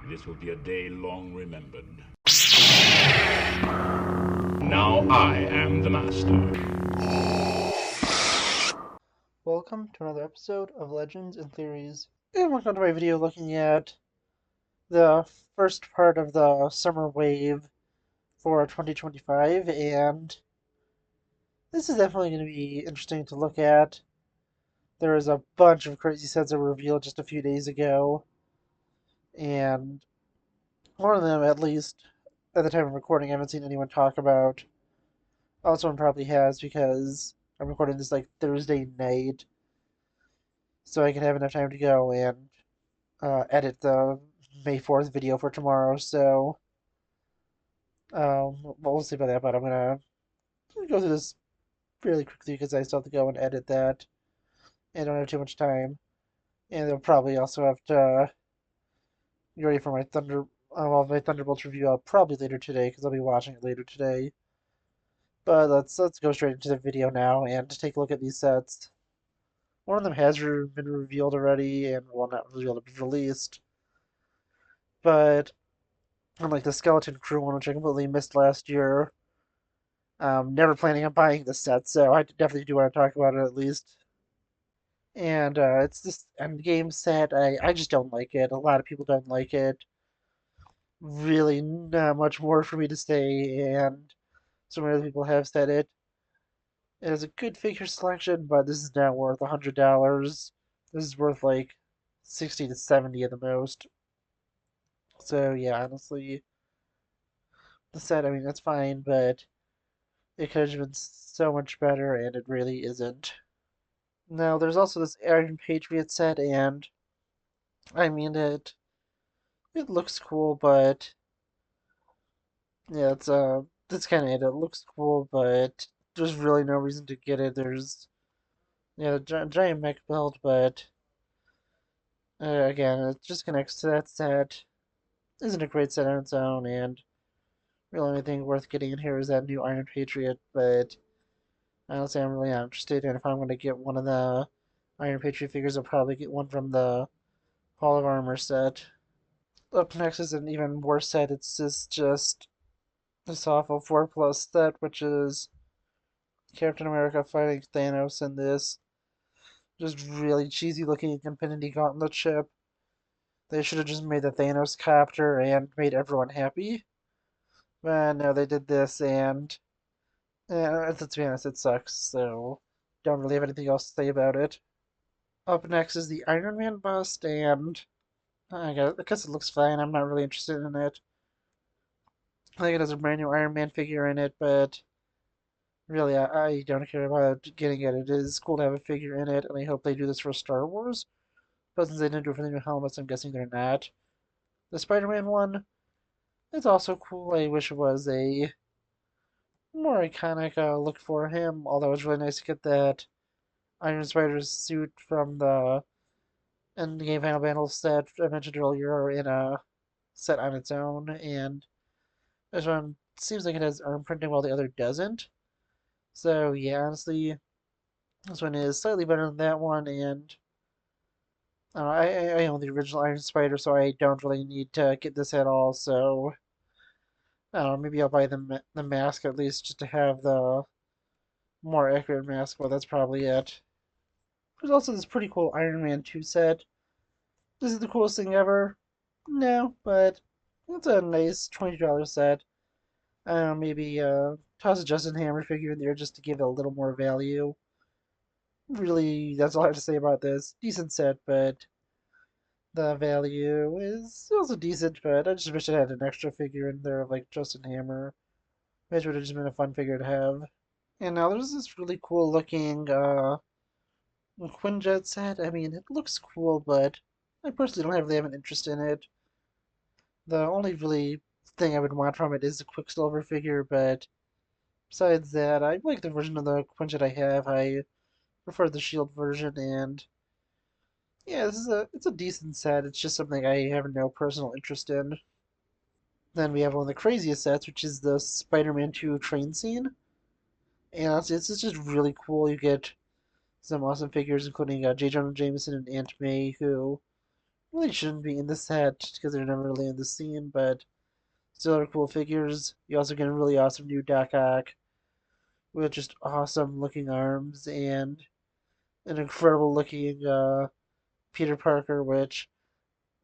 This will be a day long remembered. Now I am the master. Welcome to another episode of Legends and Theories. And welcome to my video looking at the first part of the summer wave for 2025, and this is definitely going to be interesting to look at. There was a bunch of crazy sets that were revealed just a few days ago, and one of them, at least at the time of recording, I haven't seen anyone talk about. Also, one probably has because I'm recording this like Thursday night, so I can have enough time to go and edit the May 4th video for tomorrow, so well, we'll see about that, but I'm gonna go through this fairly quickly because I still have to go and edit that and don't have too much time. And I'll probably also have to get ready for my my Thunderbolts review out probably later today because I'll be watching it later today. But let's go straight into the video now and take a look at these sets. One of them has been revealed already, and well, not revealed, but released. But unlike the Skeleton Crew one, which I completely missed last year, never planning on buying this set, so I definitely do want to talk about it at least. And it's this Endgame set. I just don't like it. A lot of people don't like it. Really, not much more for me to say, and some other people have said it. It has a good figure selection, but this is not worth $100. This is worth like 60 to 70 at the most. So yeah, honestly, the set, I mean, that's fine, but it could have been so much better, and it really isn't. Now, there's also this Aran Patriot set, and I mean it looks cool, but yeah, that's kind of it. It looks cool, but there's really no reason to get it. There's yeah, giant mech build, but again, it just connects to that set. Isn't a great set on its own, and really only thing worth getting in here is that new Iron Patriot. But honestly, I'm really not interested. And if I'm going to get one of the Iron Patriot figures, I'll probably get one from the Hall of Armor set. Up next is an even worse set. It's just this awful 4 plus set, which is Captain America fighting Thanos in this just really cheesy looking Infinity Gauntlet ship. They should have just made the Thanos copter and made everyone happy. But no, they did this, and to be honest, it sucks, so don't really have anything else to say about it. Up next is the Iron Man bust, and I guess it looks fine. I'm not really interested in it. I think it has a brand new Iron Man figure in it, but really, I don't care about getting it. It is cool to have a figure in it, and I hope they do this for Star Wars. But since they didn't do it for the new helmets, I'm guessing they're not. The Spider-Man one, it's also cool. I wish it was a more iconic look for him, although it's really nice to get that Iron Spider's suit from the Endgame Final Battle set I mentioned earlier in a set on its own, and this one seems like it has arm printing while the other doesn't. So yeah, honestly, this one is slightly better than that one, and I own the original Iron Spider, so I don't really need to get this at all. So I don't know, maybe I'll buy the mask at least just to have the more accurate mask. Well, that's probably it. There's also this pretty cool Iron Man 2 set. This is the coolest thing ever. No, but it's a nice $20 set. Maybe toss a Justin Hammer figure in there just to give it a little more value. Really, that's all I have to say about this. Decent set, but the value is also decent, but I just wish it had an extra figure in there of like Justin Hammer, which would have just been a fun figure to have. And now there's this really cool looking McQuinn Jet set. I mean, it looks cool, but I personally don't really have an interest in it. The only really thing I would want from it is the Quicksilver figure, but besides that, I like the version of the McQuinn Jet I have. I prefer the Shield version, and yeah, it's a decent set. It's just something I have no personal interest in. Then we have one of the craziest sets, which is the Spider-Man 2 train scene. And honestly, it's just really cool. You get some awesome figures, including J. Jonah Jameson and Aunt May, who really shouldn't be in the set because they're never really in the scene, but still are cool figures. You also get a really awesome new Doc Ock with just awesome looking arms and an incredible looking Peter Parker, which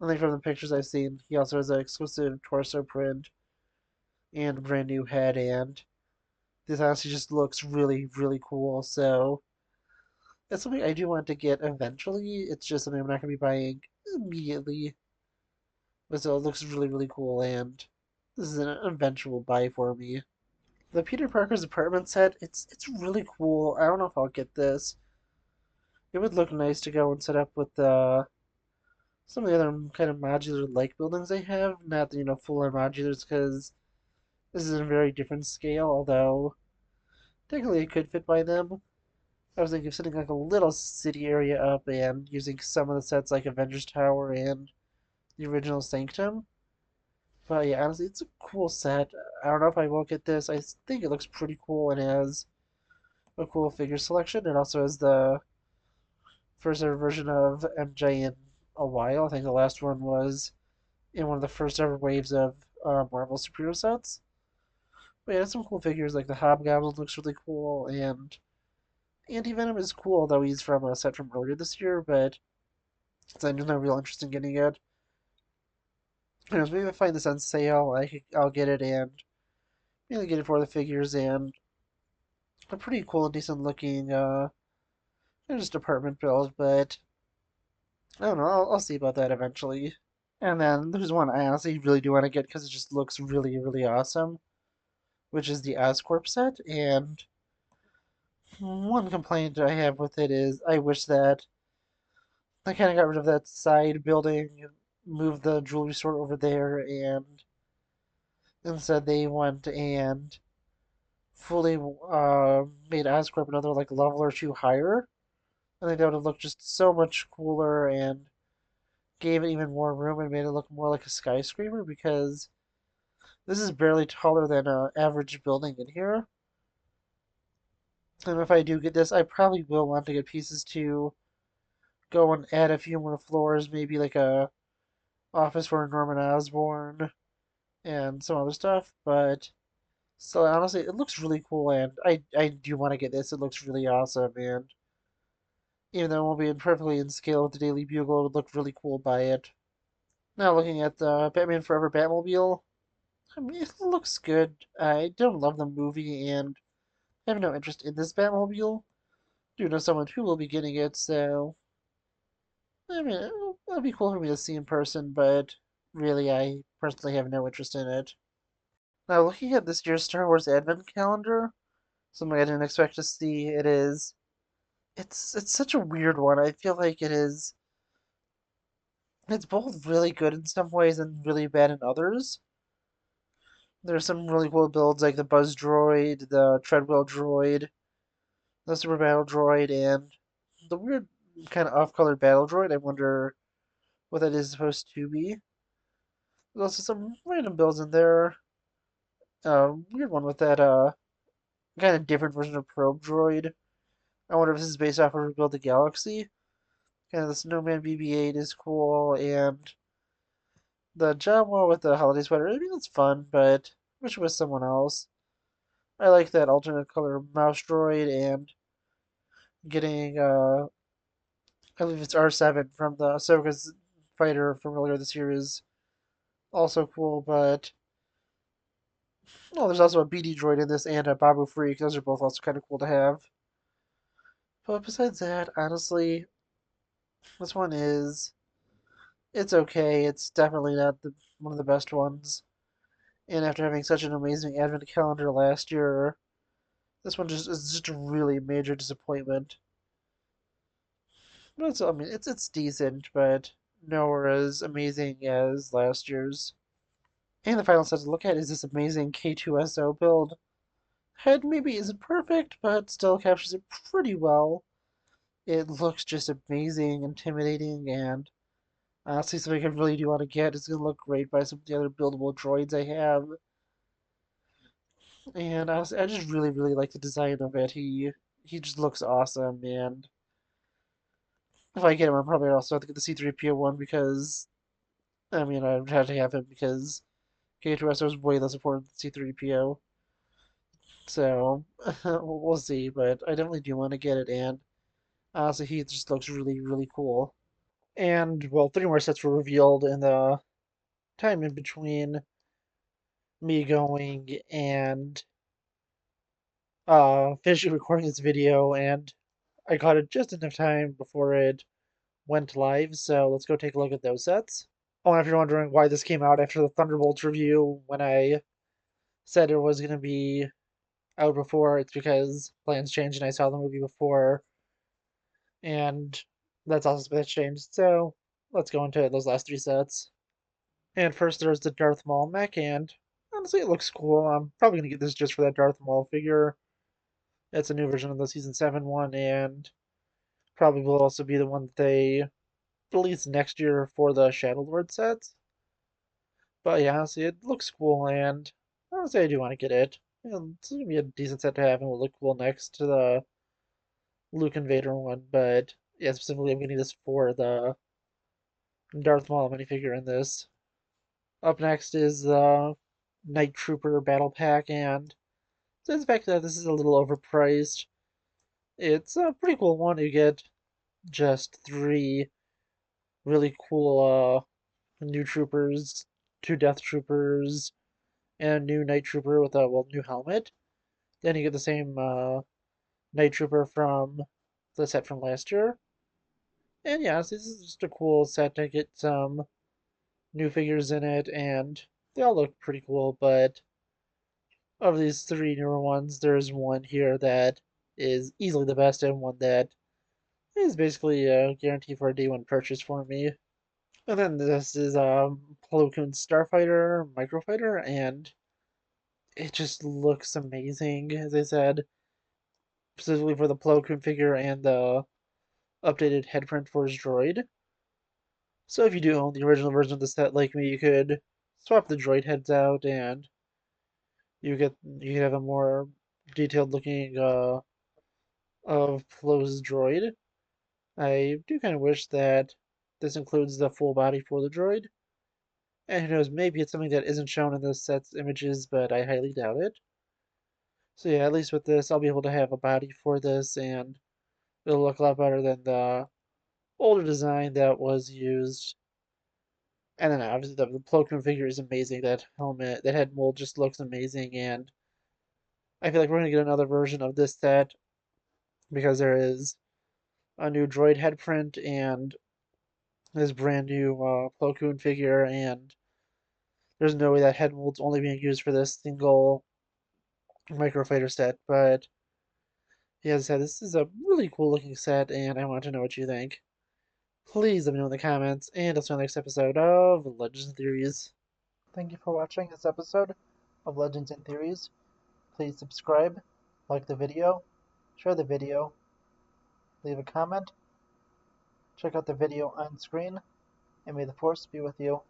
I think from the pictures I've seen, he also has an exclusive torso print and a brand new head, and this honestly just looks really, really cool. So that's something I do want to get eventually. It's just something I'm not going to be buying immediately, but still, it looks really, really cool, and this is an eventual buy for me. The Peter Parker's apartment set, it's really cool. I don't know if I'll get this. It would look nice to go and set up with some of the other kind of modular like buildings they have. Not the, full on modulars because this is a very different scale, although technically it could fit by them. I was thinking of setting like a little city area up and using some of the sets like Avengers Tower and the original Sanctum. But yeah, honestly, it's a cool set. I don't know if I will get this. I think it looks pretty cool and has a cool figure selection. It also has the first ever version of MJ in a while. I think the last one was in one of the first ever waves of Marvel superhero sets. But yeah, some cool figures like the Hobgoblin looks really cool, and Anti-Venom is cool, though he's from a set from earlier this year, but I'm just no real interest in getting it. Maybe if I find this on sale, I'll get it and maybe get it for the figures and a pretty cool and decent looking just apartment build, but I don't know, I'll see about that eventually. And then there's one I honestly really do want to get because it just looks really, really awesome, which is the Oscorp set. And one complaint I have with it is I wish that I kind of got rid of that side building, moved the jewelry store over there, and instead they went and fully made Oscorp another like level or two higher. I think that would have looked just so much cooler and gave it even more room and made it look more like a skyscraper because this is barely taller than an average building in here. And if I do get this, I probably will want to get pieces to go and add a few more floors, maybe like a office for Norman Osborn and some other stuff. But so honestly, it looks really cool, and I do want to get this. It looks really awesome, and even though it won't be perfectly in scale with the Daily Bugle, it would look really cool by it. Now looking at the Batman Forever Batmobile, I mean, it looks good. I don't love the movie, and I have no interest in this Batmobile. Do know someone who will be getting it, so I mean, it'll be cool for me to see in person, but really, I personally have no interest in it. Now, looking at this year's Star Wars Advent Calendar, something I didn't expect to see, it's such a weird one. I feel like it's both really good in some ways and really bad in others. There's some really cool builds like the Buzz Droid, the Treadwell Droid, the Super Battle Droid, and the weird kind of off-color Battle Droid. I wonder what that is supposed to be. There's also some random builds in there. Weird one with that kind of different version of Probe Droid. I wonder if this is based off of Rebuild the Galaxy. Kind of the Snowman BB-8 is cool, and the Jawa with the holiday sweater. I mean, it's fun, but I wish it was someone else. I like that alternate color mouse droid, and getting I believe it's R7 from the Ahsoka's fighter from earlier this year is also cool. But oh, there's also a BD droid in this and a Babu Freak. Those are both also kind of cool to have. But besides that, honestly, this one is it's okay. It's definitely not one of the best ones. And after having such an amazing advent calendar last year, this one just is just a really major disappointment. But I mean, it's decent, but nowhere as amazing as last year's. And the final set to look at is this amazing K2SO build. Head maybe isn't perfect, but still captures it pretty well. It looks just amazing, intimidating, and honestly something I really do want to get. It's gonna look great by some of the other buildable droids I have. And honestly, I just really, really like the design of it. He just looks awesome, and if I get him, I'll probably also have to get the C3PO one because, I mean, I'd have to have him because K2SO is way less important than C3PO. So, we'll see, but I definitely do want to get it, and honestly, he just looks really, really cool. And, well, three more sets were revealed in the time in between me going and finishing recording this video, and I caught it just enough time before it went live, so let's go take a look at those sets. Oh, and if you're wondering why this came out after the Thunderbolts review, when I said it was going to be out before, it's because plans changed and I saw the movie before, and that's also been changed. So let's go into those last three sets. And first, there's the Darth Maul mech, and honestly, it looks cool. I'm probably going to get this just for that Darth Maul figure. It's a new version of the Season 7 one, and probably will also be the one that they release next year for the Shadow Lord sets. But yeah, honestly, it looks cool, and honestly, I do want to get it. It's gonna be a decent set to have, and will look cool next to the Luke and Vader one. But yeah, specifically, I'm getting this for the Darth Maul minifigure in this. Up next is the Night Trooper Battle Pack, and despite the fact that this is a little overpriced, it's a pretty cool one. You get just three really cool new troopers, two Death Troopers, and a new Night Trooper with a new helmet. Then you get the same Night Trooper from the set from last year. And yeah, this is just a cool set to get some new figures in it, and they all look pretty cool. But of these three newer ones, there's one here that is easily the best, and one that is basically a guarantee for a day one purchase for me. And then this is Plo Koon Starfighter Microfighter, and it just looks amazing, as I said, specifically for the Plo Koon figure and the updated head print for his droid. So if you do own the original version of the set like me, you could swap the droid heads out, and you could have a more detailed looking of Plo's droid. I do kind of wish that this includes the full body for the droid. And who knows, maybe it's something that isn't shown in the set's images, but I highly doubt it. So yeah, at least with this, I'll be able to have a body for this, and it'll look a lot better than the older design that was used. And then obviously the Plo Koon figure is amazing. That helmet, that head mold just looks amazing, and I feel like we're gonna get another version of this set because there is a new droid head print and this brand new Plo Koon figure, and there's no way that head mold's only being used for this single microfighter set. But yeah, as I said, this is a really cool looking set, and I want to know what you think. Please let me know in the comments, and I'll see you on the next episode of Legends and Theories. Thank you for watching this episode of Legends and Theories. Please subscribe, like the video, share the video, leave a comment, check out the video on screen, and may the Force be with you.